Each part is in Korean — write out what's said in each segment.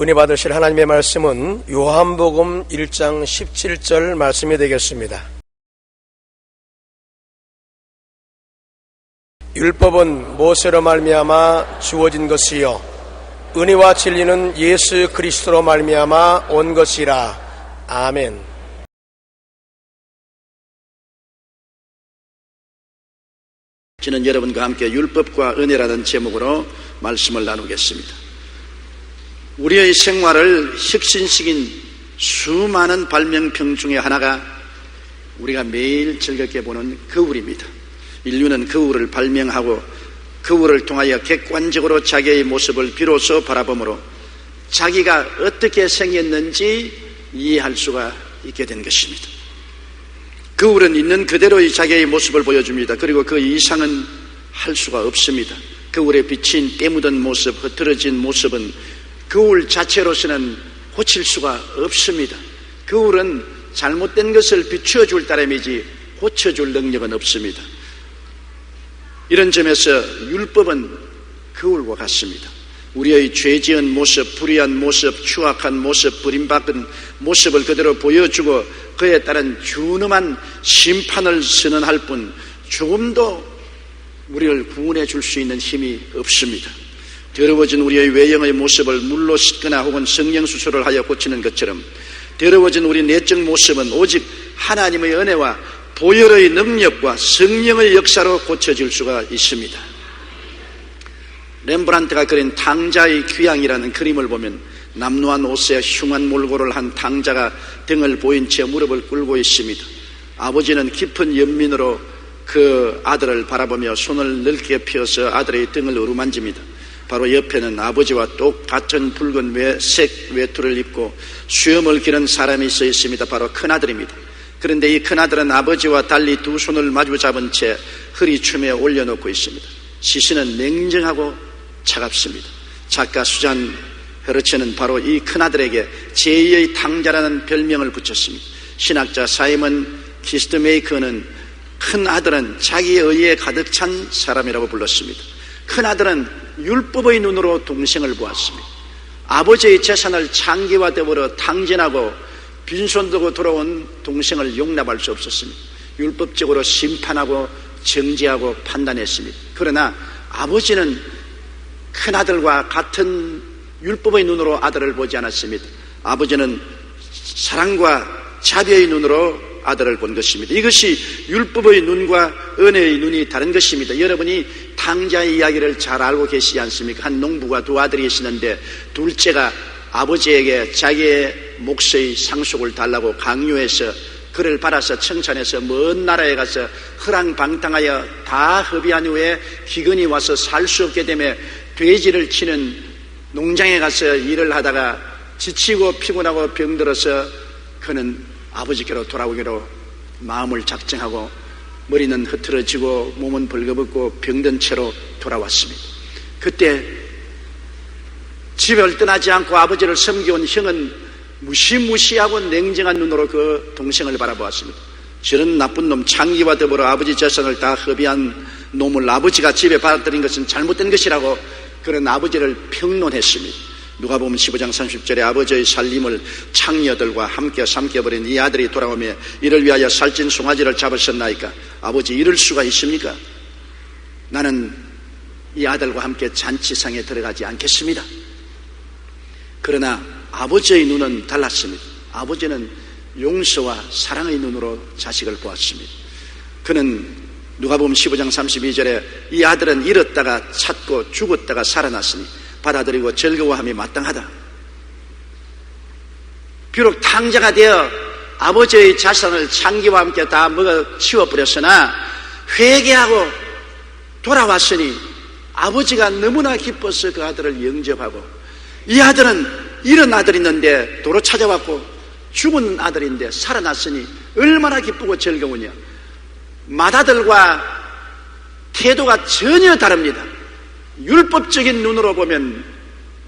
은혜 받으실 하나님의 말씀은 요한복음 1장 17절 말씀이 되겠습니다. 율법은 모세로 말미암아 주어진 것이요 은혜와 진리는 예수 그리스도로 말미암아 온 것이라. 아멘. 저는 여러분과 함께 율법과 은혜라는 제목으로 말씀을 나누겠습니다. 우리의 생활을 혁신시킨 수많은 발명품 중에 하나가 우리가 매일 즐겁게 보는 거울입니다. 인류는 거울을 발명하고 거울을 통하여 객관적으로 자기의 모습을 비로소 바라보므로 자기가 어떻게 생겼는지 이해할 수가 있게 된 것입니다. 거울은 있는 그대로의 자기의 모습을 보여줍니다. 그리고 그 이상은 할 수가 없습니다. 거울에 비친 때 묻은 모습, 흐트러진 모습은 거울 자체로서는 고칠 수가 없습니다. 거울은 잘못된 것을 비추어줄 따름이지 고쳐줄 능력은 없습니다. 이런 점에서 율법은 거울과 같습니다. 우리의 죄지은 모습, 불의한 모습, 추악한 모습, 버림받은 모습을 그대로 보여주고 그에 따른 준엄한 심판을 선언할 뿐 조금도 우리를 구원해 줄 수 있는 힘이 없습니다. 더러워진 우리의 외형의 모습을 물로 씻거나 혹은 성형수술을 하여 고치는 것처럼 더러워진 우리 내적 모습은 오직 하나님의 은혜와 보혈의 능력과 성령의 역사로 고쳐질 수가 있습니다. 렘브란트가 그린 탕자의 귀향이라는 그림을 보면 남루한 옷에 흉한 몰골을 한 탕자가 등을 보인 채 무릎을 꿇고 있습니다. 아버지는 깊은 연민으로 그 아들을 바라보며 손을 넓게 펴서 아들의 등을 어루만집니다. 바로 옆에는 아버지와 똑같은 붉은 색 외투를 입고 수염을 기른 사람이 서 있습니다. 바로 큰아들입니다. 그런데 이 큰아들은 아버지와 달리 두 손을 마주 잡은 채 허리춤에 올려놓고 있습니다. 시선은 냉정하고 차갑습니다. 작가 수잔 헤르츠는 바로 이 큰아들에게 제2의 탕자라는 별명을 붙였습니다. 신학자 사이먼 키스트메이커는 큰아들은 자기의 의에 가득 찬 사람이라고 불렀습니다. 큰아들은 율법의 눈으로 동생을 보았습니다. 아버지의 재산을 창기와 더불어 탕진하고 빈손 들고 돌아온 동생을 용납할 수 없었습니다. 율법적으로 심판하고 정죄하고 판단했습니다. 그러나 아버지는 큰아들과 같은 율법의 눈으로 아들을 보지 않았습니다. 아버지는 사랑과 자비의 눈으로 아들을 본 것입니다. 이것이 율법의 눈과 은혜의 눈이 다른 것입니다. 여러분이 탕자의 이야기를 잘 알고 계시지 않습니까? 한 농부가 두 아들이 있었는데 둘째가 아버지에게 자기의 몫의 상속을 달라고 강요해서 그를 받아서 청산해서 먼 나라에 가서 허랑방탕하여 다 허비한 후에 기근이 와서 살 수 없게 되며 돼지를 치는 농장에 가서 일을 하다가 지치고 피곤하고 병들어서 그는 아버지께로 돌아오기로 마음을 작정하고 머리는 흐트러지고 몸은 벌거벗고 병든 채로 돌아왔습니다. 그때 집을 떠나지 않고 아버지를 섬겨온 형은 무시무시하고 냉정한 눈으로 그 동생을 바라보았습니다. 저런 나쁜 놈, 창기와 더불어 아버지 재산을 다 허비한 놈을 아버지가 집에 받아들인 것은 잘못된 것이라고 그런 아버지를 평론했습니다. 누가복음 15장 30절에 아버지의 살림을 창녀들과 함께 삼켜버린 이 아들이 돌아오며 이를 위하여 살찐 송아지를 잡으셨나이까? 아버지, 이럴 수가 있습니까? 나는 이 아들과 함께 잔치상에 들어가지 않겠습니다. 그러나 아버지의 눈은 달랐습니다. 아버지는 용서와 사랑의 눈으로 자식을 보았습니다. 그는 누가복음 15장 32절에 이 아들은 잃었다가 찾고 죽었다가 살아났으니 받아들이고 즐거워함이 마땅하다. 비록 탕자가 되어 아버지의 자산을 창기와 함께 다 먹어 치워버렸으나 회개하고 돌아왔으니 아버지가 너무나 기뻐서 그 아들을 영접하고, 이 아들은 이런 아들이 있는데 도로 찾아왔고 죽은 아들인데 살아났으니 얼마나 기쁘고 즐거우냐. 맏아들과 태도가 전혀 다릅니다. 율법적인 눈으로 보면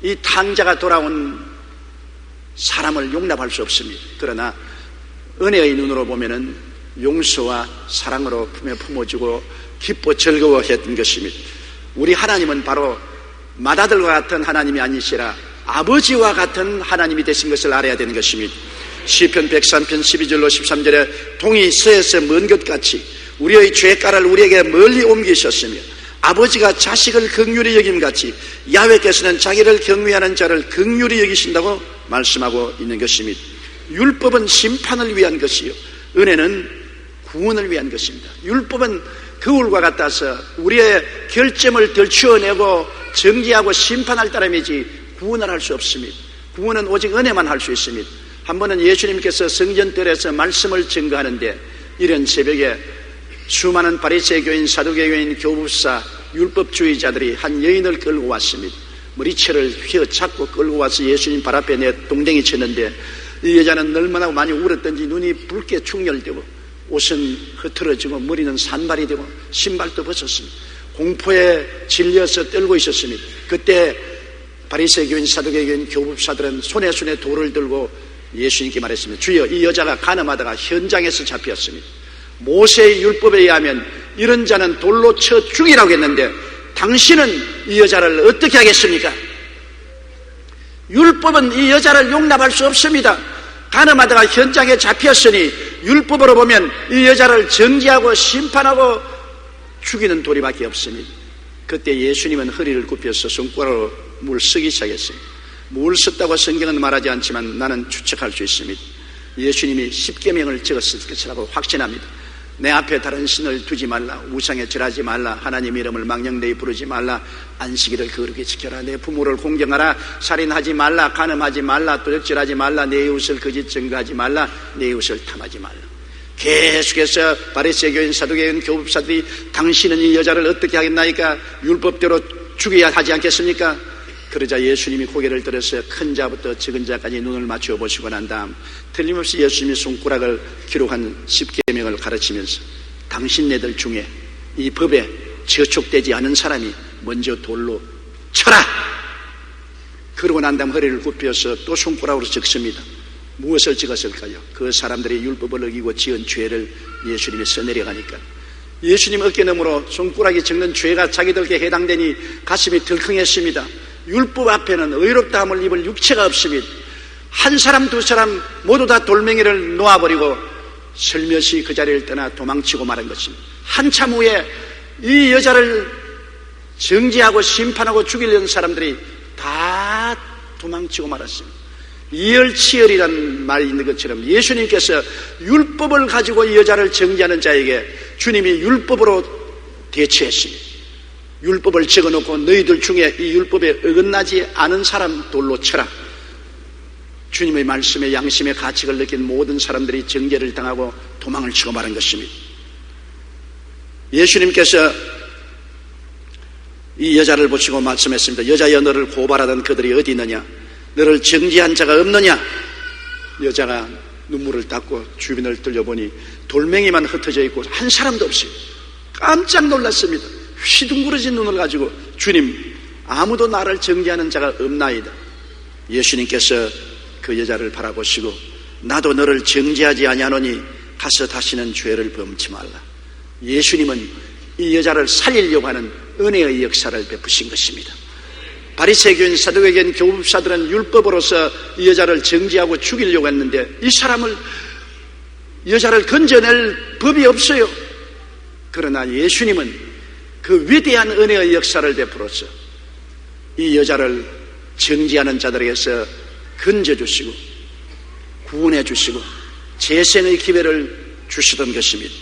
이 탕자가 돌아온 사람을 용납할 수 없습니다. 그러나 은혜의 눈으로 보면은 용서와 사랑으로 품에 품어주고 기뻐 즐거워했던 것입니다. 우리 하나님은 바로 맏아들과 같은 하나님이 아니시라 아버지와 같은 하나님이 되신 것을 알아야 되는 것입니다. 시편 103편 12절로 13절에 동이 서에서 먼 것 같이 우리의 죄가를 우리에게 멀리 옮기셨으며 아버지가 자식을 긍휼히 여김같이 야훼께서는 자기를 경외하는 자를 긍휼히 여기신다고 말씀하고 있는 것입니다. 율법은 심판을 위한 것이요 은혜는 구원을 위한 것입니다. 율법은 거울과 같아서 우리의 결점을 들추어내고 정지하고 심판할 따름이지 구원을 할 수 없습니다. 구원은 오직 은혜만 할 수 있습니다. 한 번은 예수님께서 성전뜰에서 말씀을 증거하는데 이른 새벽에 수많은 바리새인 교인, 사두개교인, 교법사, 율법주의자들이 한 여인을 끌고 왔습니다. 머리채를 휘어잡고 끌고 와서 예수님 발 앞에 내 동댕이 쳤는데 이 여자는 얼마나 많이 울었던지 눈이 붉게 충혈되고 옷은 흐트러지고 머리는 산발이 되고 신발도 벗었습니다. 공포에 질려서 떨고 있었습니다. 그때 바리새인 교인, 사두개교인, 교법사들은 손에 돌을 들고 예수님께 말했습니다. 주여, 이 여자가 간음하다가 현장에서 잡혔습니다. 모세의 율법에 의하면 이런 자는 돌로 쳐 죽이라고 했는데 당신은 이 여자를 어떻게 하겠습니까? 율법은 이 여자를 용납할 수 없습니다. 간음하다가 현장에 잡혔으니 율법으로 보면 이 여자를 정지하고 심판하고 죽이는 도리밖에 없습니다. 그때 예수님은 허리를 굽혀서 손가락으로 물 쓰기 시작했습니다. 물 썼다고 성경은 말하지 않지만 나는 추측할 수 있습니다. 예수님이 십계명을 적었을 것이라고 확신합니다. 내 앞에 다른 신을 두지 말라, 우상에 절하지 말라, 하나님 이름을 망령되이 부르지 말라, 안식일을 거룩히 지켜라, 내 부모를 공경하라, 살인하지 말라, 간음하지 말라, 도적질하지 말라, 내 이웃을 거짓 증거하지 말라, 내 이웃을 탐하지 말라. 계속해서 바리새인 교인, 사두개인, 교법사들이 당신은 이 여자를 어떻게 하겠나이까? 율법대로 죽여야 하지 않겠습니까? 그러자 예수님이 고개를 들어서 큰 자부터 적은 자까지 눈을 맞추어 보시고 난 다음 틀림없이 예수님이 손가락을 기록한 십계명을 가르치면서 당신네들 중에 이 법에 저촉되지 않은 사람이 먼저 돌로 쳐라! 그러고 난 다음 허리를 굽혀서 또 손가락으로 적습니다. 무엇을 적었을까요? 그 사람들이 율법을 어기고 지은 죄를 예수님이 써내려가니까 예수님 어깨너머로 손가락이 적는 죄가 자기들께 해당되니 가슴이 덜컹했습니다. 율법 앞에는 의롭다함을 입을 육체가 없습니다. 한 사람 두 사람 모두 다 돌멩이를 놓아버리고 슬며시 그 자리를 떠나 도망치고 말한 것입니다. 한참 후에 이 여자를 정죄하고 심판하고 죽이려는 사람들이 다 도망치고 말았습니다. 이열치열이라는 말이 있는 것처럼 예수님께서 율법을 가지고 이 여자를 정죄하는 자에게 주님이 율법으로 대처했습니다. 율법을 적어놓고 너희들 중에 이 율법에 어긋나지 않은 사람 돌로 쳐라. 주님의 말씀에 양심의 가책을 느낀 모든 사람들이 정죄를 당하고 도망을 치고 말한 것입니다. 예수님께서 이 여자를 보시고 말씀했습니다. 여자여, 너를 고발하던 그들이 어디 있느냐? 너를 정죄한 자가 없느냐? 여자가 눈물을 닦고 주변을 들려보니 돌멩이만 흩어져 있고 한 사람도 없어요. 깜짝 놀랐습니다. 휘둥그러진 눈을 가지고 주님, 아무도 나를 정죄하는 자가 없나이다. 예수님께서 그 여자를 바라보시고 나도 너를 정죄하지 아니하노니 가서 다시는 죄를 범치 말라. 예수님은 이 여자를 살리려고 하는 은혜의 역사를 베푸신 것입니다. 바리새교인, 사두개교인, 교법사들은 율법으로서 이 여자를 정죄하고 죽이려고 했는데 여자를 건져낼 법이 없어요. 그러나 예수님은 그 위대한 은혜의 역사를 베풀어서 이 여자를 정죄하는 자들에게서 건져주시고 구원해주시고 재생의 기회를 주시던 것입니다.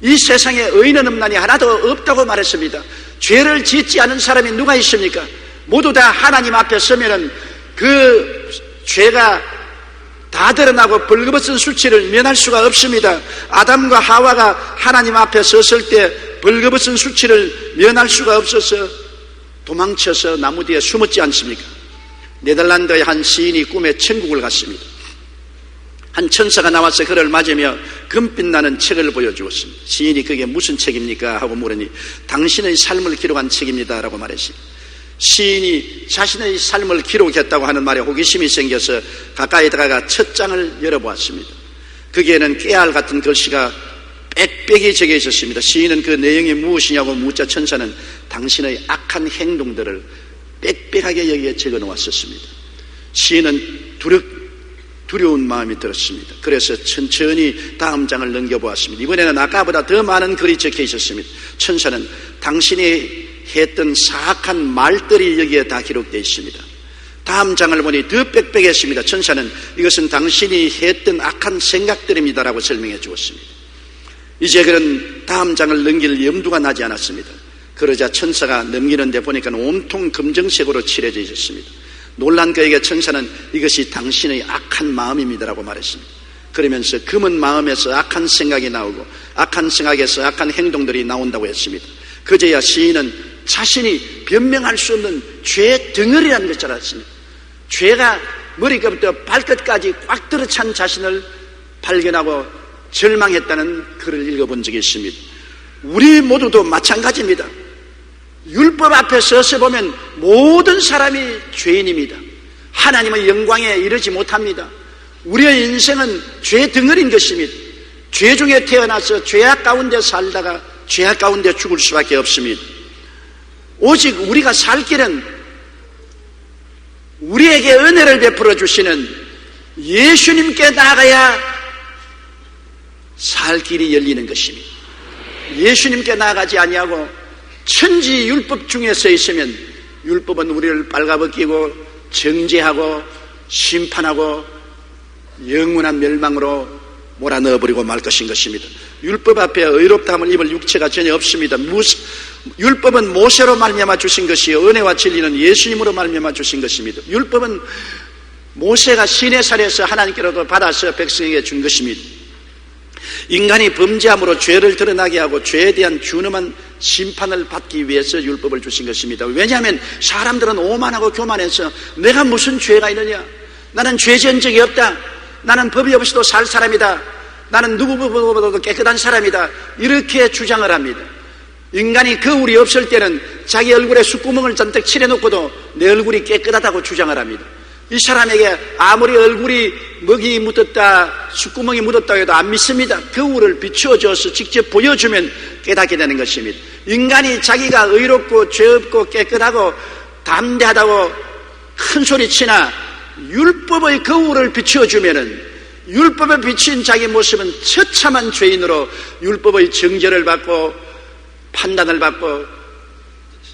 이 세상에 의인은 없나니 하나도 없다고 말했습니다. 죄를 짓지 않은 사람이 누가 있습니까? 모두 다 하나님 앞에 서면은 그 죄가 다 드러나고 벌거벗은 수치를 면할 수가 없습니다. 아담과 하와가 하나님 앞에 섰을 때 벌거벗은 수치를 면할 수가 없어서 도망쳐서 나무 뒤에 숨었지 않습니까? 네덜란드의 한 시인이 꿈에 천국을 갔습니다. 한 천사가 나와서 그를 맞으며 금빛 나는 책을 보여주었습니다. 시인이 그게 무슨 책입니까? 하고 물으니 당신의 삶을 기록한 책입니다 라고 말했습니다. 시인이 자신의 삶을 기록했다고 하는 말에 호기심이 생겨서 가까이 다가가 첫 장을 열어보았습니다. 거기에는 깨알 같은 글씨가 빽빽이 적혀 있었습니다. 시인은 그 내용이 무엇이냐고 묻자 천사는 당신의 악한 행동들을 빽빽하게 여기에 적어 놓았었습니다. 시인은 두려운 마음이 들었습니다. 그래서 천천히 다음 장을 넘겨보았습니다. 이번에는 아까보다 더 많은 글이 적혀 있었습니다. 천사는 당신이 했던 사악한 말들이 여기에 다 기록되어 있습니다. 다음 장을 보니 더 빽빽했습니다. 천사는 이것은 당신이 했던 악한 생각들입니다라고 설명해 주었습니다. 이제 그런 다음 장을 넘길 염두가 나지 않았습니다. 그러자 천사가 넘기는데 보니까 온통 검정색으로 칠해져 있었습니다. 놀란 그에게 천사는 이것이 당신의 악한 마음입니다라고 말했습니다. 그러면서 검은 마음에서 악한 생각이 나오고 악한 생각에서 악한 행동들이 나온다고 했습니다. 그제야 시인은 자신이 변명할 수 없는 죄 덩어리라는 것을 알았습니다. 죄가 머리끝부터 발끝까지 꽉 들어찬 자신을 발견하고 절망했다는 글을 읽어본 적이 있습니다. 우리 모두도 마찬가지입니다. 율법 앞에 서서 보면 모든 사람이 죄인입니다. 하나님의 영광에 이르지 못합니다. 우리의 인생은 죄 덩어리인 것입니다. 죄 중에 태어나서 죄악 가운데 살다가 죄악 가운데 죽을 수밖에 없습니다. 오직 우리가 살 길은 우리에게 은혜를 베풀어 주시는 예수님께 나아가야 살 길이 열리는 것입니다. 예수님께 나아가지 아니하고 천지 율법 중에 서 있으면 율법은 우리를 빨가벗기고 정죄하고 심판하고 영원한 멸망으로 몰아넣어버리고 말 것인 것입니다. 율법 앞에 의롭다함을 입을 육체가 전혀 없습니다. 율법은 모세로 말미암아 주신 것이요 은혜와 진리는 예수님으로 말미암아 주신 것입니다. 율법은 모세가 시내산에서 하나님께로도 받아서 백성에게 준 것입니다. 인간이 범죄함으로 죄를 드러나게 하고 죄에 대한 준엄한 심판을 받기 위해서 율법을 주신 것입니다. 왜냐하면 사람들은 오만하고 교만해서 내가 무슨 죄가 있느냐, 나는 죄 지은 적이 없다, 나는 법이 없이도 살 사람이다, 나는 누구보다도 깨끗한 사람이다, 이렇게 주장을 합니다. 인간이 거울이 없을 때는 자기 얼굴에 숫구멍을 잔뜩 칠해놓고도 내 얼굴이 깨끗하다고 주장을 합니다. 이 사람에게 아무리 얼굴이 먹이 묻었다, 숫구멍이 묻었다 해도 안 믿습니다. 거울을 비추어줘서 직접 보여주면 깨닫게 되는 것입니다. 인간이 자기가 의롭고 죄 없고 깨끗하고 담대하다고 큰 소리치나 율법의 거울을 비추어주면은 율법에 비친 자기 모습은 처참한 죄인으로 율법의 정죄를 받고 판단을 받고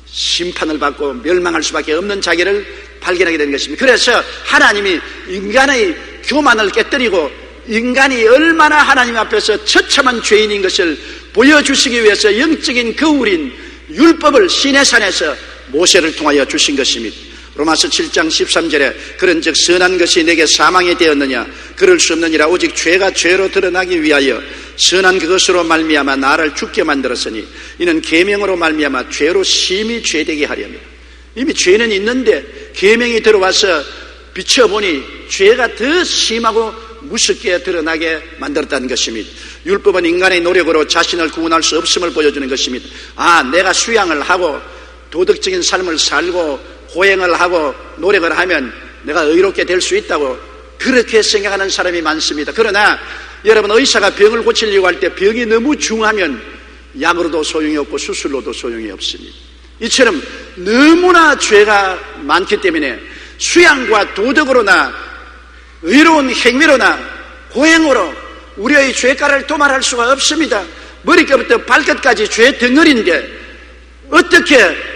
심판을 받고 멸망할 수밖에 없는 자기를 발견하게 되는 것입니다. 그래서 하나님이 인간의 교만을 깨뜨리고 인간이 얼마나 하나님 앞에서 처참한 죄인인 것을 보여주시기 위해서 영적인 거울인 율법을 시내산에서 모세를 통하여 주신 것입니다. 로마서 7장 13절에 그런즉 선한 것이 내게 사망이 되었느냐, 그럴 수 없느니라. 오직 죄가 죄로 드러나기 위하여 선한 그것으로 말미암아 나를 죽게 만들었으니 이는 계명으로 말미암아 죄로 심히 죄되게 하려며. 이미 죄는 있는데 계명이 들어와서 비춰보니 죄가 더 심하고 무섭게 드러나게 만들었다는 것입니다. 율법은 인간의 노력으로 자신을 구원할 수 없음을 보여주는 것입니다. 내가 수양을 하고 도덕적인 삶을 살고 고행을 하고 노력을 하면 내가 의롭게 될 수 있다고 그렇게 생각하는 사람이 많습니다. 그러나 여러분, 의사가 병을 고치려고 할 때 병이 너무 중하면 약으로도 소용이 없고 수술로도 소용이 없습니다. 이처럼 너무나 죄가 많기 때문에 수양과 도덕으로나 의로운 행위로나 고행으로 우리의 죄가를 도말할 수가 없습니다. 머리끝부터 발끝까지 죄 덩어리인데 어떻게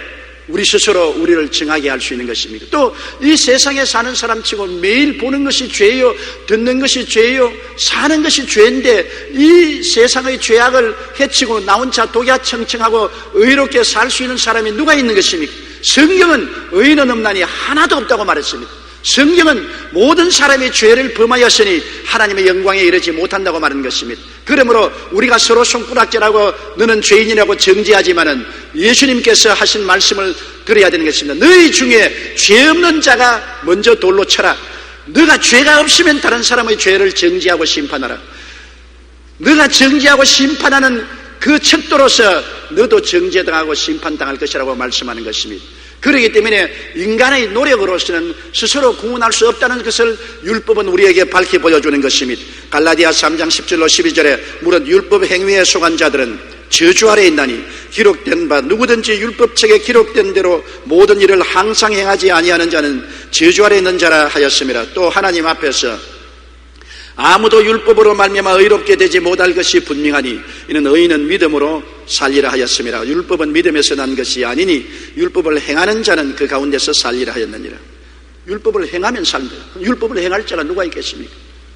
우리 스스로 우리를 정하게 할 수 있는 것입니까? 또 이 세상에 사는 사람치고 매일 보는 것이 죄요, 듣는 것이 죄요, 사는 것이 죄인데 이 세상의 죄악을 해치고 나 혼자 독야청청하고 의롭게 살 수 있는 사람이 누가 있는 것입니까? 성경은 의인은 없나니 하나도 없다고 말했습니다. 성경은 모든 사람이 죄를 범하였으니 하나님의 영광에 이르지 못한다고 말하는 것입니다. 그러므로 우리가 서로 손가락질하고 너는 죄인이라고 정죄하지만은 예수님께서 하신 말씀을 들어야 되는 것입니다. 너희 중에 죄 없는 자가 먼저 돌로 쳐라. 너가 죄가 없으면 다른 사람의 죄를 정죄하고 심판하라. 너가 정죄하고 심판하는 그 척도로서 너도 정죄당하고 심판당할 것이라고 말씀하는 것입니다. 그렇기 때문에 인간의 노력으로서는 스스로 구원할 수 없다는 것을 율법은 우리에게 밝히 보여주는 것입니다. 갈라디아 3장 10절로 12절에 무릇 율법 행위에 속한 자들은 저주 아래 있나니 기록된 바 누구든지 율법책에 기록된 대로 모든 일을 항상 행하지 아니하는 자는 저주 아래 있는 자라 하였습니다. 또 하나님 앞에서 아무도 율법으로 말미암아 의롭게 되지 못할 것이 분명하니 이는 의인은 믿음으로 살리라 하였습니다. 율법은 믿음에서 난 것이 아니니 율법을 행하는 자는 그 가운데서 살리라 하였느니라. 율법을 행하면 산다. 율법을 행할 자가 누가 있겠습니까?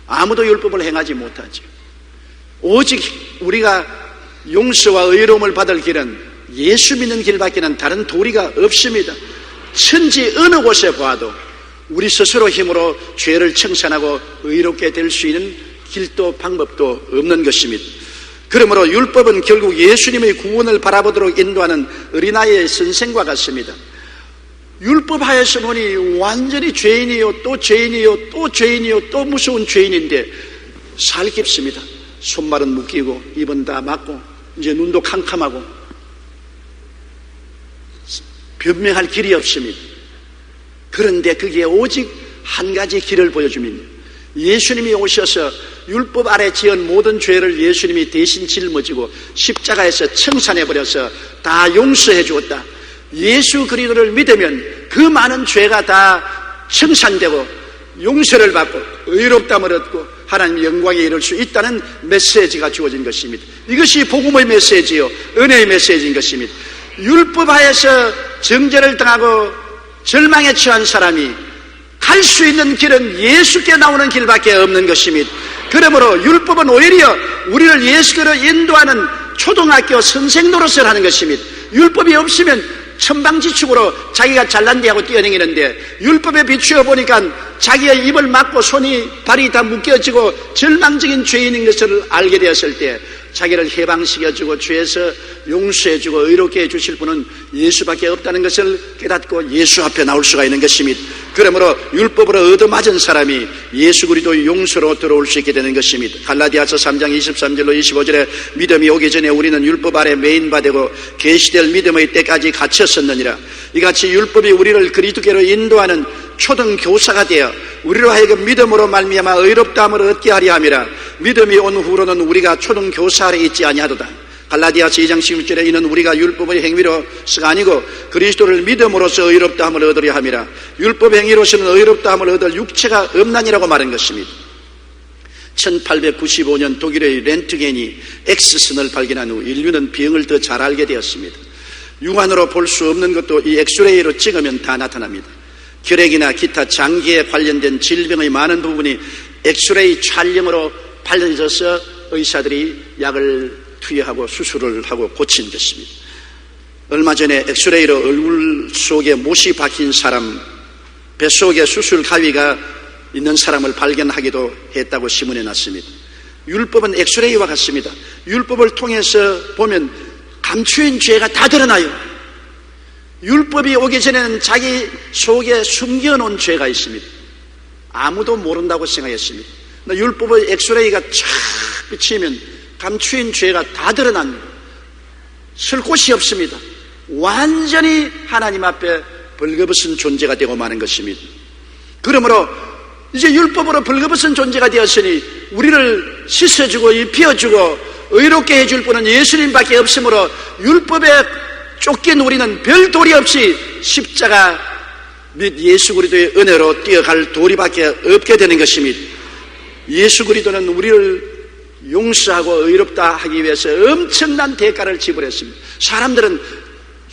아무도 율법을 행하지 못하죠. 오직 우리가 용서와 의로움을 받을 길은 예수 믿는 길밖에는 다른 도리가 없습니다. 천지 어느 곳에 봐도 우리 스스로 힘으로 죄를 청산하고 의롭게 될 수 있는 길도 방법도 없는 것입니다. 그러므로 율법은 결국 예수님의 구원을 바라보도록 인도하는 어린아이의 선생과 같습니다. 율법 하에서 보니 완전히 죄인이요 또 죄인이요 또 죄인이요 또 무서운 죄인인데 살깁습니다. 손발은 묶이고 입은 다 막고 이제 눈도 캄캄하고 변명할 길이 없습니다. 그런데 그게 오직 한 가지 길을 보여줍니다. 예수님이 오셔서 율법 아래 지은 모든 죄를 예수님이 대신 짊어지고 십자가에서 청산해버려서 다 용서해 주었다. 예수 그리스도를 믿으면 그 많은 죄가 다 청산되고 용서를 받고 의롭다함을 얻고 하나님 영광에 이를 수 있다는 메시지가 주어진 것입니다. 이것이 복음의 메시지요 은혜의 메시지인 것입니다. 율법 하에서 정죄를 당하고 절망에 처한 사람이 갈 수 있는 길은 예수께 나오는 길밖에 없는 것입니다. 그러므로 율법은 오히려 우리를 예수께로 인도하는 초등학교 선생 노릇을 하는 것입니다. 율법이 없으면 천방지축으로 자기가 잘난 데하고 뛰어다니는데 율법에 비추어 보니까 자기의 입을 막고 손이 발이 다 묶여지고 절망적인 죄인인 것을 알게 되었을 때 자기를 해방시켜주고 죄에서 용서해주고 의롭게 해주실 분은 예수밖에 없다는 것을 깨닫고 예수 앞에 나올 수가 있는 것입니다. 그러므로 율법으로 얻어맞은 사람이 예수 그리스도의 용서로 들어올 수 있게 되는 것입니다. 갈라디아서 3장 23절로 25절에 믿음이 오기 전에 우리는 율법 아래 매인바되고 계시될 믿음의 때까지 갇혔었느니라. 이같이 율법이 우리를 그리스도께로 인도하는 초등교사가 되어 우리로 하여금 믿음으로 말미암아 의롭다함을 얻게 하려 함이라. 믿음이 온 후로는 우리가 초등교사 아래 있지 아니하도다. 갈라디아서 2장 16절에 이는 우리가 율법의 행위로서가 아니고 그리스도를 믿음으로써 의롭다함을 얻으려 함이라. 율법 행위로서는 의롭다함을 얻을 육체가 없나니라고 말한 것입니다. 1895년 독일의 렌트겐이 X선을 발견한 후 인류는 병을 더 잘 알게 되었습니다. 육안으로 볼 수 없는 것도 이 엑스레이로 찍으면 다 나타납니다. 결핵이나 기타 장기에 관련된 질병의 많은 부분이 엑스레이 촬영으로 밝혀져서 의사들이 약을 투여하고 수술을 하고 고친 것입니다. 얼마 전에 엑스레이로 얼굴 속에 못이 박힌 사람, 뱃속에 수술 가위가 있는 사람을 발견하기도 했다고 신문에 났습니다. 율법은 엑스레이와 같습니다. 율법을 통해서 보면 감추인 죄가 다 드러나요. 율법이 오기 전에는 자기 속에 숨겨놓은 죄가 있습니다. 아무도 모른다고 생각했습니다. 율법의 엑스레이가 쫙 비치면 감추인 죄가 다 드러납니다. 쓸 곳이 없습니다. 완전히 하나님 앞에 벌거벗은 존재가 되고 마는 것입니다. 그러므로 이제 율법으로 벌거벗은 존재가 되었으니 우리를 씻어주고 입혀주고 의롭게 해줄 분은 예수님밖에 없으므로 율법에 쫓긴 우리는 별 도리 없이 십자가 및 예수 그리스도의 은혜로 뛰어갈 도리밖에 없게 되는 것입니다. 예수 그리스도는 우리를 용서하고 의롭다 하기 위해서 엄청난 대가를 지불했습니다. 사람들은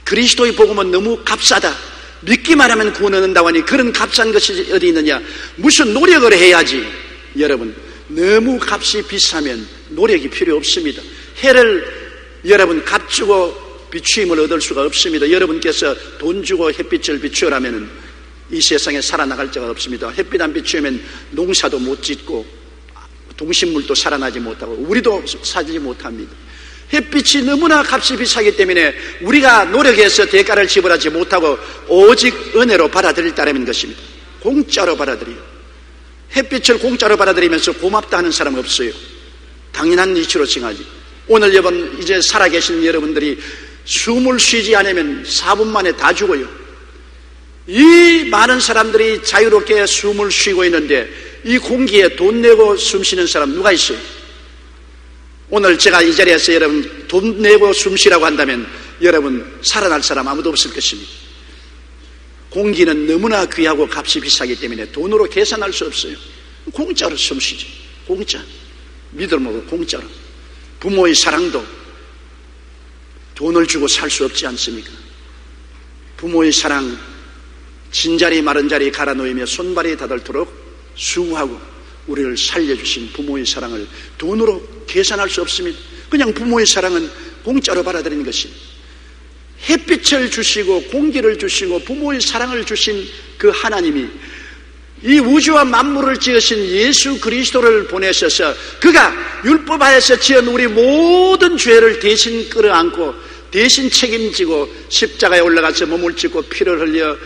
그리스도의 복음은 너무 값싸다, 믿기만 하면 구원 얻는다고 하니 그런 값싼 것이 어디 있느냐, 무슨 노력을 해야지. 여러분, 너무 값이 비싸면 노력이 필요 없습니다. 해를 여러분 값주고 비추임을 얻을 수가 없습니다. 여러분께서 돈 주고 햇빛을 비추라면 이 세상에 살아나갈 자가 없습니다. 햇빛 안 비추면 농사도 못 짓고 동식물도 살아나지 못하고 우리도 살지 못합니다. 햇빛이 너무나 값이 비싸기 때문에 우리가 노력해서 대가를 지불하지 못하고 오직 은혜로 받아들일 것입니다. 공짜로 받아들여요. 햇빛을 공짜로 받아들이면서 고맙다 하는 사람은 없어요. 당연한 이치로 생각하지. 오늘 여러분 이제 살아계신 여러분들이 숨을 쉬지 않으면 4분 만에 다 죽어요. 이 많은 사람들이 자유롭게 숨을 쉬고 있는데 이 공기에 돈 내고 숨 쉬는 사람 누가 있어요? 오늘 제가 이 자리에서 여러분 돈 내고 숨쉬라고 한다면 여러분 살아날 사람 아무도 없을 것입니다. 공기는 너무나 귀하고 값이 비싸기 때문에 돈으로 계산할 수 없어요. 공짜로 숨쉬지. 공짜. 믿음으로 공짜로. 부모의 사랑도 돈을 주고 살 수 없지 않습니까? 부모의 사랑 진자리 마른 자리 갈아 놓이며 손발이 닿도록 수고하고 우리를 살려주신 부모의 사랑을 돈으로 계산할 수 없습니다. 그냥 부모의 사랑은 공짜로 받아들이는 것입니다. 햇빛을 주시고 공기를 주시고 부모의 사랑을 주신 그 하나님이 이 우주와 만물을 지으신 예수 그리스도를 보내셔서 그가 율법하에서 지은 우리 모든 죄를 대신 끌어안고 대신 책임지고 십자가에 올라가서 몸을 찢고 피를 흘려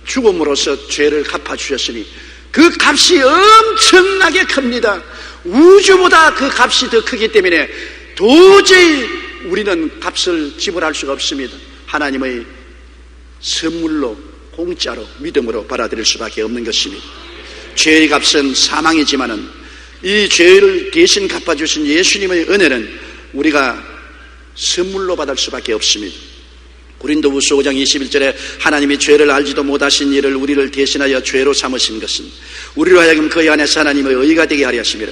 죽음으로써 죄를 갚아주셨으니 그 값이 엄청나게 큽니다. 우주보다 그 값이 더 크기 때문에 도저히 우리는 값을 지불할 수가 없습니다. 하나님의 선물로 공짜로 믿음으로 받아들일 수밖에 없는 것입니다. 죄의 값은 사망이지만은 이 죄를 대신 갚아주신 예수님의 은혜는 우리가 선물로 받을 수밖에 없습니다. 고린도후서 5장 21절에 하나님이 죄를 알지도 못하신 이를 우리를 대신하여 죄로 삼으신 것은 우리로 하여금 그의 안에서 하나님의 의가 되게 하려 하심이라.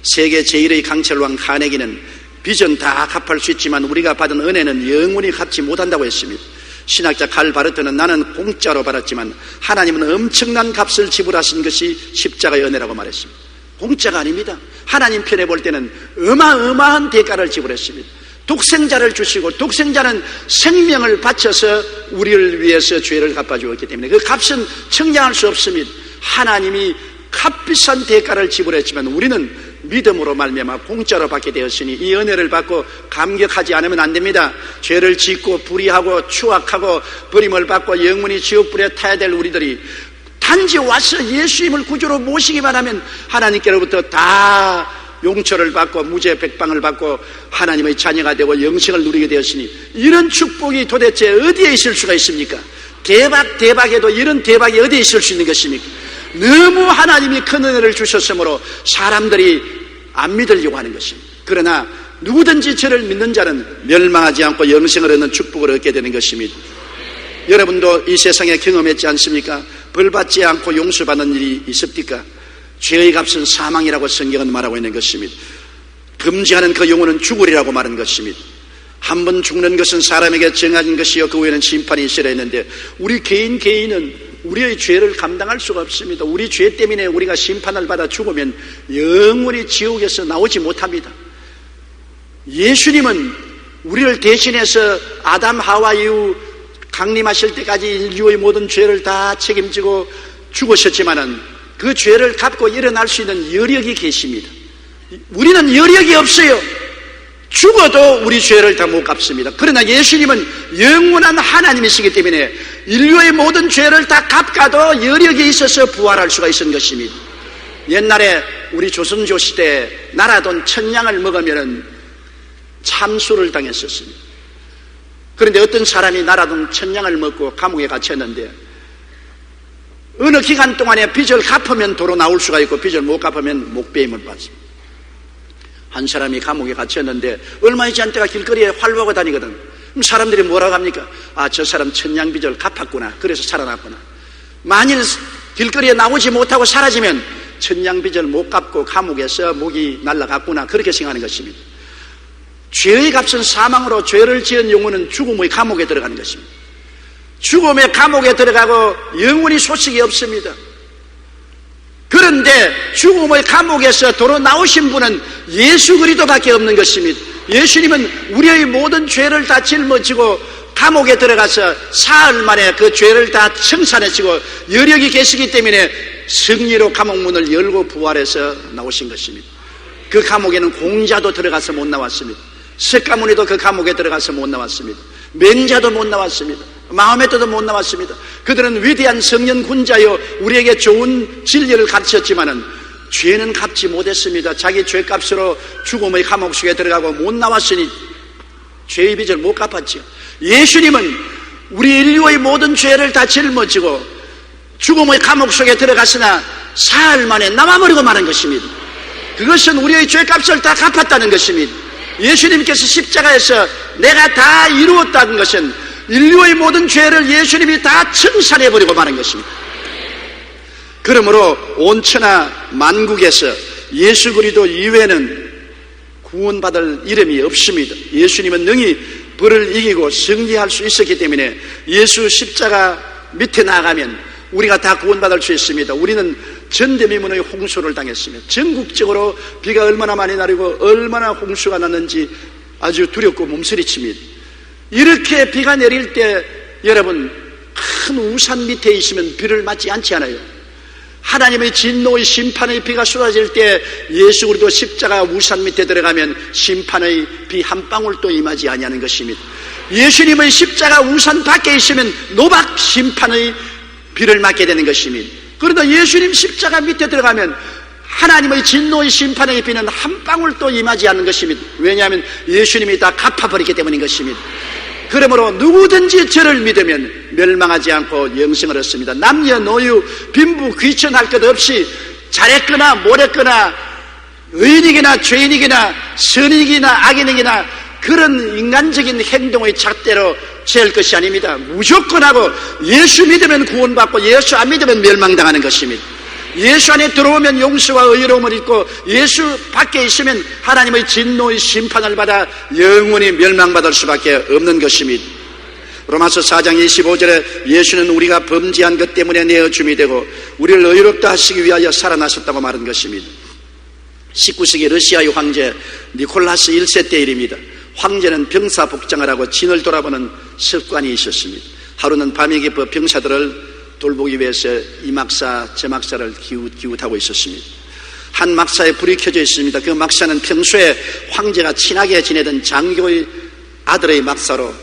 세계 제1의 강철왕 카네기는 빚은 다 갚을 수 있지만 우리가 받은 은혜는 영원히 갚지 못한다고 했습니다. 신학자 칼 바르트는 나는 공짜로 받았지만 하나님은 엄청난 값을 지불하신 것이 십자가의 은혜라고 말했습니다. 공짜가 아닙니다. 하나님 편에 볼 때는 어마어마한 대가를 지불했습니다. 독생자를 주시고 독생자는 생명을 바쳐서 우리를 위해서 죄를 갚아주었기 때문에 그 값은 청량할 수 없습니다. 하나님이 값비싼 대가를 지불했지만 우리는 믿음으로 말미암아 공짜로 받게 되었으니 이 은혜를 받고 감격하지 않으면 안 됩니다. 죄를 짓고 불의하고 추악하고 버림을 받고 영원히 지옥불에 타야 될 우리들이 단지 와서 예수님을 구주로 모시기만 하면 하나님께로부터 다 용처를 받고 무죄 백방을 받고 하나님의 자녀가 되고 영생을 누리게 되었으니 이런 축복이 도대체 어디에 있을 수가 있습니까? 대박에도 이런 대박이 어디에 있을 수 있는 것입니까? 너무 하나님이 큰 은혜를 주셨으므로 사람들이 안 믿으려고 하는 것입니다. 그러나 누구든지 저를 믿는 자는 멸망하지 않고 영생을 얻는 축복을 얻게 되는 것입니다. 여러분도 이 세상에 경험했지 않습니까? 벌받지 않고 용서받는 일이 있습니까? 죄의 값은 사망이라고 성경은 말하고 있는 것입니다. 금지하는 그 영혼은 죽으리라고 말한 것입니다. 한 번 죽는 것은 사람에게 정해진 것이요 그 후에는 심판이 있어야 했는데 우리 개인은 우리의 죄를 감당할 수가 없습니다. 우리 죄 때문에 우리가 심판을 받아 죽으면 영원히 지옥에서 나오지 못합니다. 예수님은 우리를 대신해서 아담 하와 이후 강림하실 때까지 인류의 모든 죄를 다 책임지고 죽으셨지만은 그 죄를 갚고 일어날 수 있는 여력이 계십니다. 우리는 여력이 없어요. 죽어도 우리 죄를 다 못 갚습니다. 그러나 예수님은 영원한 하나님이시기 때문에 인류의 모든 죄를 다 갚아도 여력이 있어서 부활할 수가 있는 것입니다. 옛날에 우리 조선조 시대에 나라돈 1000냥을 먹으면 참수를 당했었습니다. 그런데 어떤 사람이 나라돈 1000냥을 먹고 감옥에 갇혔는데 어느 기간 동안에 빚을 갚으면 도로 나올 수가 있고 빚을 못 갚으면 목배임을 받습니다. 한 사람이 감옥에 갇혔는데 얼마 있지 않다가 길거리에 활보하고 다니거든. 그럼 사람들이 뭐라고 합니까? 아, 저 사람 1000냥 빚을 갚았구나. 그래서 살아났구나. 만일 길거리에 나오지 못하고 사라지면 1000냥 빚을 못 갚고 감옥에서 목이 날아갔구나. 그렇게 생각하는 것입니다. 죄의 값은 사망으로 죄를 지은 영혼은 죽음의 감옥에 들어가는 것입니다. 죽음의 감옥에 들어가고 영원히 소식이 없습니다. 그런데 죽음의 감옥에서 도로 나오신 분은 예수 그리스도밖에 없는 것입니다. 예수님은 우리의 모든 죄를 다 짊어지고 감옥에 들어가서 사흘 만에 그 죄를 다 청산하시고 여력이 계시기 때문에 승리로 감옥문을 열고 부활해서 나오신 것입니다. 그 감옥에는 공자도 들어가서 못 나왔습니다. 석가모니도 그 감옥에 들어가서 못 나왔습니다. 맹자도 못 나왔습니다. 마호메트도 못 나왔습니다. 그들은 위대한 성nhân 군자여 우리에게 좋은 진리를 가르쳤지만은 죄는 갚지 못했습니다. 자기 죄값으로 죽음의 감옥 속에 들어가고 못 나왔으니 죄의 빚을 못 갚았죠. 예수님은 우리 인류의 모든 죄를 다 짊어지고 죽음의 감옥 속에 들어갔으나 사흘 만에 남아버리고 마는 것입니다. 그것은 우리의 죄값을 다 갚았다는 것입니다. 예수님께서 십자가에서 내가 다 이루었다는 것은 인류의 모든 죄를 예수님이 다 청산해버리고 마는 것입니다. 그러므로 온 천하 만국에서 예수 그리스도 이외에는 구원받을 이름이 없습니다. 예수님은 능히 벌을 이기고 승리할 수 있었기 때문에 예수 십자가 밑에 나가면 우리가 다 구원받을 수 있습니다. 우리는 전대미문의 홍수를 당했습니다. 전국적으로 비가 얼마나 많이 내리고 얼마나 홍수가 났는지 아주 두렵고 몸서리칩니다. 이렇게 비가 내릴 때 여러분 큰 우산 밑에 있으면 비를 맞지 않지 않아요? 하나님의 진노의 심판의 비가 쏟아질 때 예수 그리스도 십자가 우산 밑에 들어가면 심판의 비 한 방울도 임하지 아니하는 것입니다. 예수님의 십자가 우산 밖에 있으면 노박 심판의 비를 맞게 되는 것입니다. 그러나 예수님 십자가 밑에 들어가면 하나님의 진노의 심판의 비는 한 방울도 임하지 않는 것입니다. 왜냐하면 예수님이 다 갚아버리기 때문인 것입니다. 그러므로 누구든지 저를 믿으면 멸망하지 않고 영생을 얻습니다. 남녀노유 빈부 귀천할 것 없이 잘했거나 못했거나 의인이거나 죄인이거나 선인이거나 악인이거나 그런 인간적인 행동의 잣대로 잴 것이 아닙니다. 무조건 하고 예수 믿으면 구원받고 예수 안 믿으면 멸망당하는 것입니다. 예수 안에 들어오면 용서와 의로움을 입고 예수 밖에 있으면 하나님의 진노의 심판을 받아 영원히 멸망받을 수밖에 없는 것입니다. 로마서 4장 25절에 예수는 우리가 범죄한 것 때문에 내어줌이 되고 우리를 의롭다 하시기 위하여 살아나셨다고 말한 것입니다. 19세기 러시아의 황제 니콜라스 1세 때 일입니다. 황제는 병사 복장을 하고 진을 돌아보는 습관이 있었습니다. 하루는 밤이 깊어 병사들을 돌보기 위해서 이 막사 저 막사를 기웃하고 있었습니다. 한 막사에 불이 켜져 있습니다. 그 막사는 평소에 황제가 친하게 지내던 장교의 아들의 막사로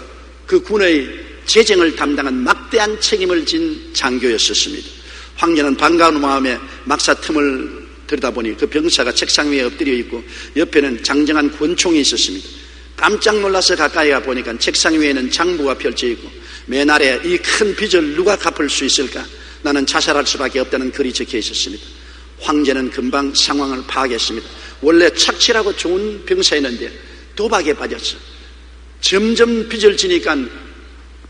그 군의 재정을 담당한 막대한 책임을 진 장교였었습니다. 황제는 반가운 마음에 막사 틈을 들여다보니 그 병사가 책상 위에 엎드려 있고 옆에는 장정한 권총이 있었습니다. 깜짝 놀라서 가까이 가 보니까 책상 위에는 장부가 펼쳐 있고 맨 아래 이 큰 빚을 누가 갚을 수 있을까? 나는 자살할 수밖에 없다는 글이 적혀 있었습니다. 황제는 금방 상황을 파악했습니다. 원래 착실하고 좋은 병사였는데 도박에 빠졌어. 점점 빚을 지니까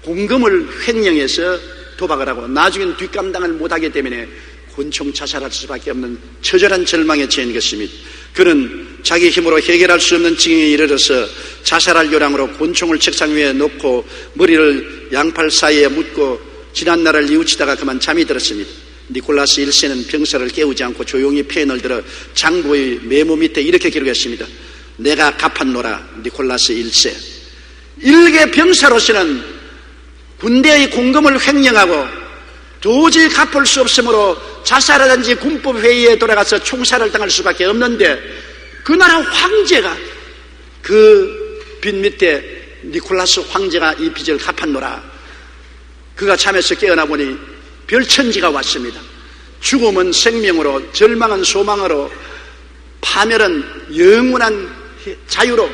공금을 횡령해서 도박을 하고 나중엔 뒷감당을 못하기 때문에 권총 자살할 수밖에 없는 처절한 절망에 처한 것입니다. 그는 자기 힘으로 해결할 수 없는 징에 이르러서 자살할 요량으로 권총을 책상 위에 놓고 머리를 양팔 사이에 묻고 지난날을 뉘우치다가 그만 잠이 들었습니다. 니콜라스 1세는 병사를 깨우지 않고 조용히 펜을 들어 장부의 메모 밑에 이렇게 기록했습니다. 내가 갚았노라 니콜라스 1세. 일개 병사로서는 군대의 공금을 횡령하고 도저히 갚을 수 없으므로 자살하든지 군법회의에 돌아가서 총살을 당할 수밖에 없는데 그 나라 황제가 그 빚 밑에 니콜라스 황제가 이 빚을 갚았노라. 그가 잠에서 깨어나 보니 별천지가 왔습니다. 죽음은 생명으로, 절망은 소망으로, 파멸은 영원한 자유로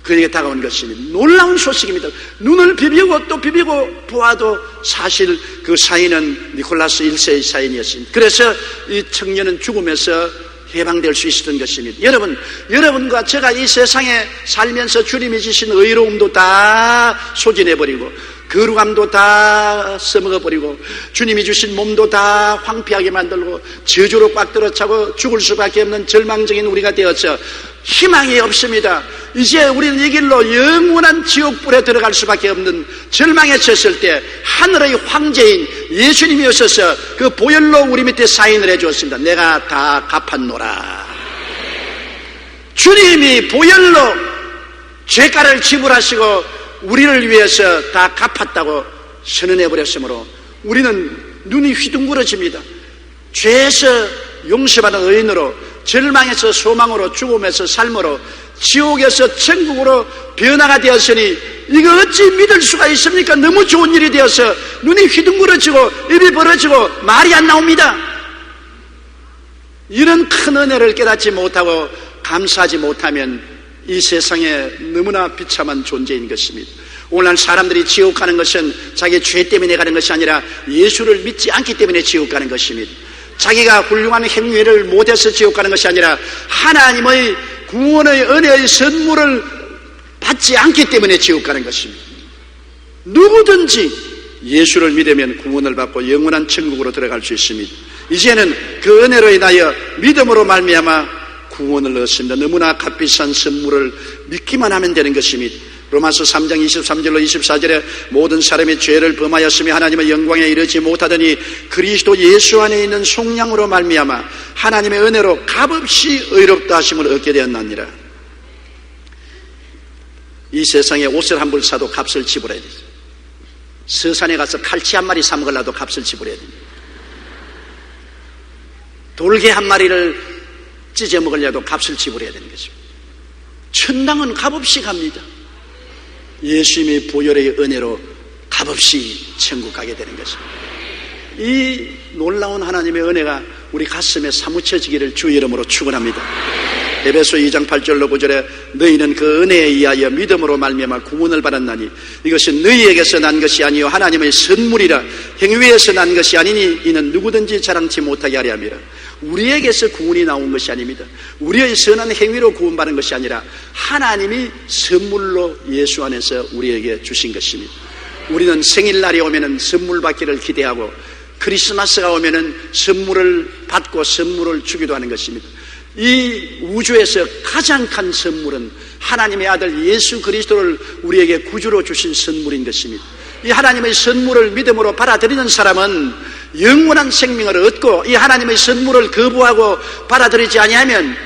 그에게 다가온 것입니다. 놀라운 소식입니다. 눈을 비비고 또 비비고 보아도 사실 그 사인은 니콜라스 1세의 사인이었습니다. 그래서 이 청년은 죽음에서 해방될 수 있었던 것입니다. 여러분과 제가 이 세상에 살면서 주님이 주신 의로움도 다 소진해버리고 거룩함도 다 써먹어버리고 주님이 주신 몸도 다 황폐하게 만들고 저주로 꽉 들어차고 죽을 수밖에 없는 절망적인 우리가 되어서 희망이 없습니다. 이제 우리는 이 길로 영원한 지옥불에 들어갈 수밖에 없는 절망에 쳤을 때 하늘의 황제인 예수님이 오셔서 그 보혈로 우리 밑에 사인을 해주었습니다. 내가 다 갚았노라. 주님이 보혈로 죄가를 지불하시고 우리를 위해서 다 갚았다고 선언해버렸으므로 우리는 눈이 휘둥그러집니다. 죄에서 용서받은 의인으로, 절망에서 소망으로, 죽음에서 삶으로, 지옥에서 천국으로 변화가 되었으니 이거 어찌 믿을 수가 있습니까? 너무 좋은 일이 되어서 눈이 휘둥그러지고 입이 벌어지고 말이 안 나옵니다. 이런 큰 은혜를 깨닫지 못하고 감사하지 못하면 이 세상에 너무나 비참한 존재인 것입니다. 오늘날 사람들이 지옥 가는 것은 자기 죄 때문에 가는 것이 아니라 예수를 믿지 않기 때문에 지옥 가는 것입니다. 자기가 훌륭한 행위를 못해서 지옥 가는 것이 아니라 하나님의 구원의 은혜의 선물을 받지 않기 때문에 지옥 가는 것입니다. 누구든지 예수를 믿으면 구원을 받고 영원한 천국으로 들어갈 수 있습니다. 이제는 그 은혜로 인하여 믿음으로 말미암아 구원을 얻습니다. 너무나 값비싼 선물을 믿기만 하면 되는 것입니다. 로마서 3장 23절로 24절에 모든 사람이 죄를 범하였으며 하나님의 영광에 이르지 못하더니 그리스도 예수 안에 있는 속량으로 말미암아 하나님의 은혜로 값없이 의롭다 하심을 얻게 되었나니라. 이 세상에 옷을 한 벌 사도 값을 지불해야 되죠. 서산에 가서 칼치 한 마리 사 먹으려도 값을 지불해야 됩니다. 돌개 한 마리를 찢어 먹으려도 값을 지불해야 되는 것입니다. 천당은 값없이 갑니다. 예수님의 보혈의 은혜로 값없이 천국 가게 되는 것입니다. 이 놀라운 하나님의 은혜가 우리 가슴에 사무쳐지기를 주의 이름으로 축원합니다. 에베소 2장 8절로 9절에 너희는 그 은혜에 의하여 믿음으로 말미암아 구원을 받았나니 이것은 너희에게서 난 것이 아니요 하나님의 선물이라 행위에서 난 것이 아니니 이는 누구든지 자랑치 못하게 하려 함이라. 우리에게서 구원이 나온 것이 아닙니다. 우리의 선한 행위로 구원받은 것이 아니라 하나님이 선물로 예수 안에서 우리에게 주신 것입니다. 우리는 생일날이 오면은 선물 받기를 기대하고 크리스마스가 오면은 선물을 받고 선물을 주기도 하는 것입니다. 이 우주에서 가장 큰 선물은 하나님의 아들 예수 그리스도를 우리에게 구주로 주신 선물인 것입니다. 이 하나님의 선물을 믿음으로 받아들이는 사람은 영원한 생명을 얻고 이 하나님의 선물을 거부하고 받아들이지 아니하면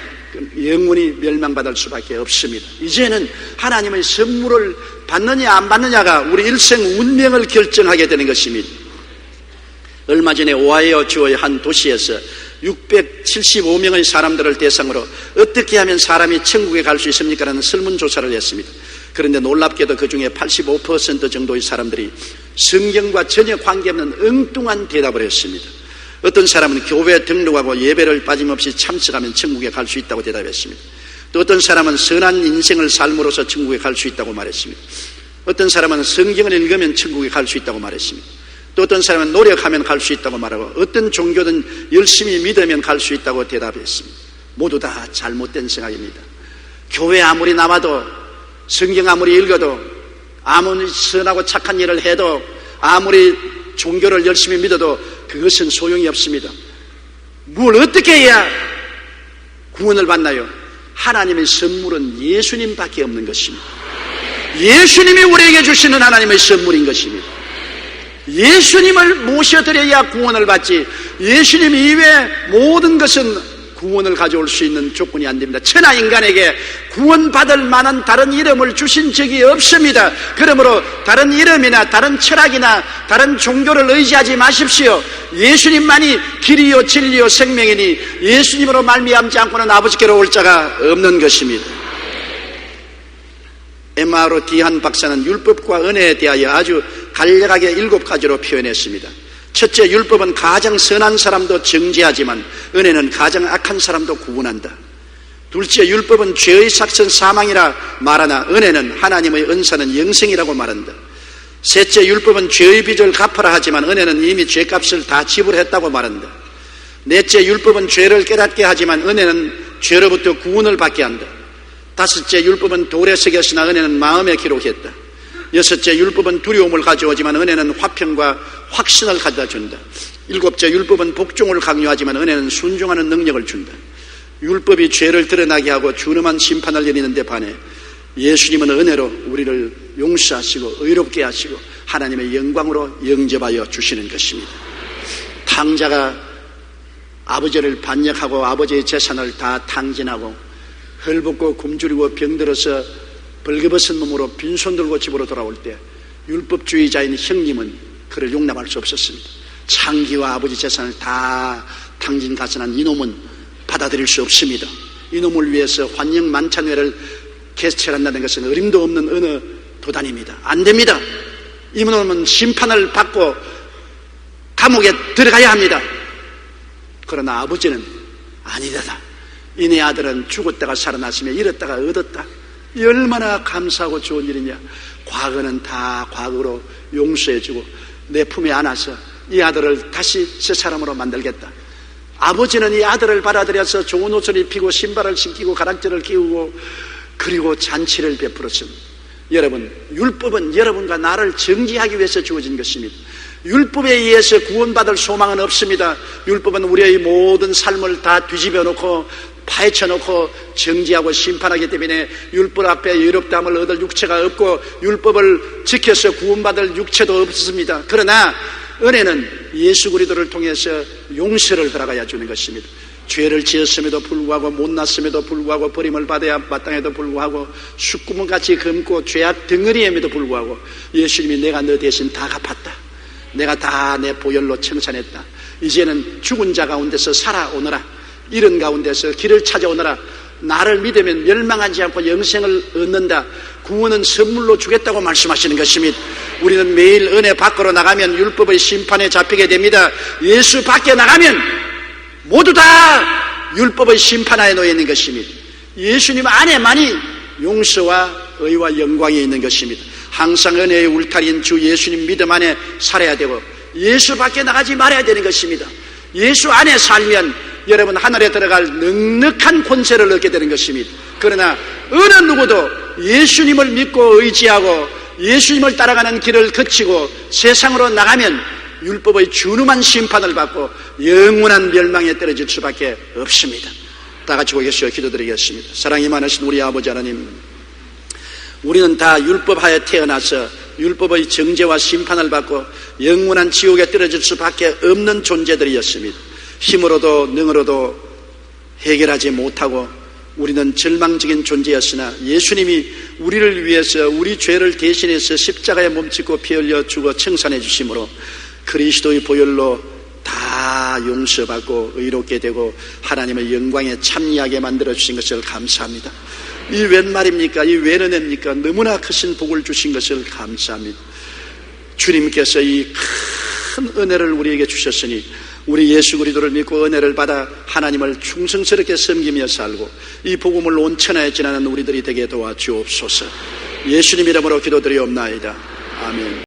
영원히 멸망받을 수밖에 없습니다. 이제는 하나님의 선물을 받느냐 안 받느냐가 우리 일생 운명을 결정하게 되는 것입니다. 얼마 전에 오하이오 주의 한 도시에서 675명의 사람들을 대상으로 어떻게 하면 사람이 천국에 갈 수 있습니까? 라는 설문조사를 했습니다. 그런데 놀랍게도 그 중에 85% 정도의 사람들이 성경과 전혀 관계없는 엉뚱한 대답을 했습니다. 어떤 사람은 교회에 등록하고 예배를 빠짐없이 참석하면 천국에 갈 수 있다고 대답했습니다. 또 어떤 사람은 선한 인생을 삶으로써 천국에 갈 수 있다고 말했습니다. 어떤 사람은 성경을 읽으면 천국에 갈 수 있다고 말했습니다. 또 어떤 사람은 노력하면 갈 수 있다고 말하고 어떤 종교든 열심히 믿으면 갈 수 있다고 대답했습니다. 모두 다 잘못된 생각입니다. 교회 아무리 나와도 성경 아무리 읽어도 아무리 선하고 착한 일을 해도 아무리 종교를 열심히 믿어도 그것은 소용이 없습니다. 뭘 어떻게 해야 구원을 받나요? 하나님의 선물은 예수님밖에 없는 것입니다. 예수님이 우리에게 주시는 하나님의 선물인 것입니다. 예수님을 모셔드려야 구원을 받지 예수님 이외에 모든 것은 구원을 가져올 수 있는 조건이 안 됩니다. 천하 인간에게 구원받을 만한 다른 이름을 주신 적이 없습니다. 그러므로 다른 이름이나 다른 철학이나 다른 종교를 의지하지 마십시오. 예수님만이 길이요 진리요 생명이니 예수님으로 말미암지 않고는 아버지께로 올 자가 없는 것입니다. M.R. 디한 박사는 율법과 은혜에 대하여 아주 간략하게 7가지로 표현했습니다. 첫째, 율법은 가장 선한 사람도 정죄하지만 은혜는 가장 악한 사람도 구원한다. 둘째, 율법은 죄의 삭선 사망이라 말하나 은혜는 하나님의 은사는 영생이라고 말한다. 셋째, 율법은 죄의 빚을 갚아라 하지만 은혜는 이미 죄값을 다 지불했다고 말한다. 넷째, 율법은 죄를 깨닫게 하지만 은혜는 죄로부터 구원을 받게 한다. 다섯째, 율법은 돌에 새겼으나 은혜는 마음에 기록했다. 여섯째, 율법은 두려움을 가져오지만 은혜는 화평과 확신을 가져다 준다. 일곱째, 율법은 복종을 강요하지만 은혜는 순종하는 능력을 준다. 율법이 죄를 드러나게 하고 준엄한 심판을 내리는데 반해 예수님은 은혜로 우리를 용서하시고 의롭게 하시고 하나님의 영광으로 영접하여 주시는 것입니다. 탕자가 아버지를 반역하고 아버지의 재산을 다 탕진하고 헐벗고 굶주리고 병들어서 벌거벗은 몸으로 빈손 들고 집으로 돌아올 때 율법주의자인 형님은 그를 용납할 수 없었습니다. 창기와 아버지 재산을 다 탕진가산한 이놈은 받아들일 수 없습니다. 이놈을 위해서 환영 만찬회를 개최한다는 것은 어림도 없는 어느 도단입니다. 안 됩니다. 이놈은 심판을 받고 감옥에 들어가야 합니다. 그러나 아버지는 아니다. 이네 아들은 죽었다가 살아났으며 잃었다가 얻었다. 이 얼마나 감사하고 좋은 일이냐. 과거는 다 과거로 용서해주고 내 품에 안아서 이 아들을 다시 새 사람으로 만들겠다. 아버지는 이 아들을 받아들여서 좋은 옷을 입히고 신발을 신기고 가락지를 끼우고 그리고 잔치를 베풀었습니다. 여러분, 율법은 여러분과 나를 정죄하기 위해서 주어진 것입니다. 율법에 의해서 구원받을 소망은 없습니다. 율법은 우리의 모든 삶을 다 뒤집어 놓고 파헤쳐 놓고 정죄하고 심판하기 때문에 율법 앞에 의롭다함을 얻을 육체가 없고 율법을 지켜서 구원받을 육체도 없습니다. 그러나 은혜는 예수 그리스도를 통해서 용서를 허락하여 주는 것입니다. 죄를 지었음에도 불구하고 못났음에도 불구하고 버림을 받아야 마땅해도 불구하고 숫구멍같이 검고 죄악 덩어리임에도 불구하고 예수님이 내가 너 대신 다 갚았다. 내가 다 내 보혈로 청산했다. 이제는 죽은 자 가운데서 살아오너라. 이런 가운데서 길을 찾아오너라. 나를 믿으면 멸망하지 않고 영생을 얻는다. 구원은 선물로 주겠다고 말씀하시는 것입니다. 우리는 매일 은혜 밖으로 나가면 율법의 심판에 잡히게 됩니다. 예수 밖에 나가면 모두 다 율법의 심판하에 놓여 있는 것입니다. 예수님 안에만이 용서와 의와 영광이 있는 것입니다. 항상 은혜의 울타리인 주 예수님 믿음 안에 살아야 되고 예수 밖에 나가지 말아야 되는 것입니다. 예수 안에 살면 여러분 하늘에 들어갈 넉넉한 권세를 얻게 되는 것입니다. 그러나 어느 누구도 예수님을 믿고 의지하고 예수님을 따라가는 길을 거치고 세상으로 나가면 율법의 준엄한 심판을 받고 영원한 멸망에 떨어질 수밖에 없습니다. 다 같이 고개시어 기도드리겠습니다. 사랑이 많으신 우리 아버지 하나님, 우리는 다 율법하에 태어나서 율법의 정죄와 심판을 받고 영원한 지옥에 떨어질 수밖에 없는 존재들이었습니다. 힘으로도 능으로도 해결하지 못하고 우리는 절망적인 존재였으나 예수님이 우리를 위해서 우리 죄를 대신해서 십자가에 몸짓고 피 흘려 죽어 청산해 주심으로 그리스도의 보혈로 다 용서받고 의롭게 되고 하나님의 영광에 참여하게 만들어 주신 것을 감사합니다. 이 웬 말입니까? 이 웬 은혜입니까? 너무나 크신 복을 주신 것을 감사합니다. 주님께서 이 큰 은혜를 우리에게 주셨으니 우리 예수 그리스도를 믿고 은혜를 받아 하나님을 충성스럽게 섬기며 살고 이 복음을 온 천하에 전하는 우리들이 되게 도와주옵소서. 예수님 이름으로 기도드리옵나이다. 아멘.